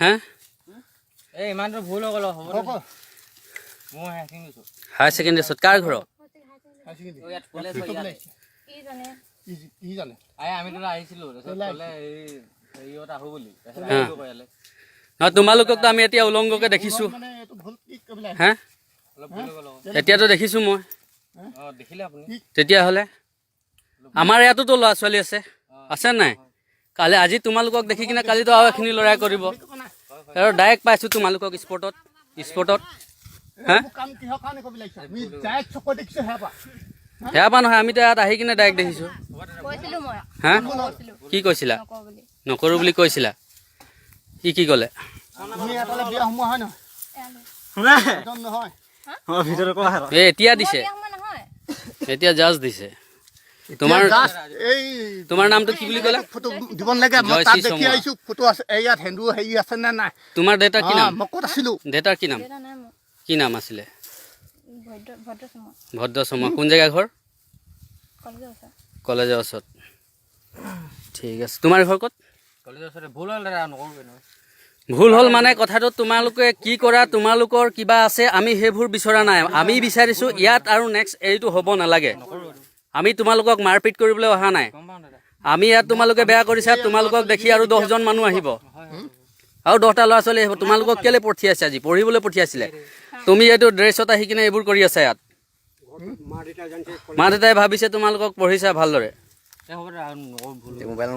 হা এই ইমানটো ভুল হৈ গ'ল হ'ব মই হায়াৰ ছেকেণ্ডেৰী কাৰ ঘৰ আমিতো আহিছিলোঁ হেৰিয়ত আহোঁ বুলি নহয় তোমালোককতো আমি এতিয়া উলংগকে দেখিছোঁ হা এতিয়াতো দেখিছোঁ মই দেখিলে আপুনি তেতিয়াহ'লে আমাৰ ইয়াতোতো ল'ৰা ছোৱালী আছে নাই কালি আজি তোমালোকক দেখি কিনে কালিতো আৰু এখিনি ল'ৰাই কৰিব আৰু ডাইৰেক্ট পাইছোঁ তোমালোকক স্পটত হা সেয়া পা নহয় আমিতো ইয়াত আহি কিনে ডাইৰেক্ট দেখিছোঁ হা কি কৈছিলা নকৰোঁ বুলি কৈছিলা কি ক'লে এতিয়া দিছে এতিয়া জাষ্ট দিছে তোমাৰ নামটো কি বুলি ক'লে তোমাৰ দেউতাৰ কি নাম দেউতাৰ কি নাম আছিলে ভদ্ৰ শৰ্মা কোন জেগা ঘৰ কলেজৰ ওচৰত ঠিক আছে তোমাৰ ঘৰ ক'ত কলেজৰ ওচৰতে ভুল হ'ল ভুল হ'ল মানে কথাটো তোমালোকে কি কৰা তোমালোকৰ কিবা আছে আমি সেইবোৰ বিচৰা নাই আমি বিচাৰিছোঁ ইয়াত আৰু নেক্সট এইটো হ'ব নালাগে আমি তোমালোকক মাৰপিট কৰিবলৈ অহা নাই আমি ইয়াত তোমালোকে বেয়া কৰিছা তোমালোকক দেখি আৰু 10জন মানুহ আহিব আৰু 10টা ল'ৰা ছোৱালী আহিব তোমালোকক কেলে পঠিয়াইছে আজি পঢ়িবলৈ পঠিয়াইছিলে তুমি এইটো ড্ৰেছত আহি কিনে এইবোৰ কৰি আছা ইয়াত মা দেউতাই ভাবিছে তোমালোকক পঢ়িছা ভালদৰে মোবাইল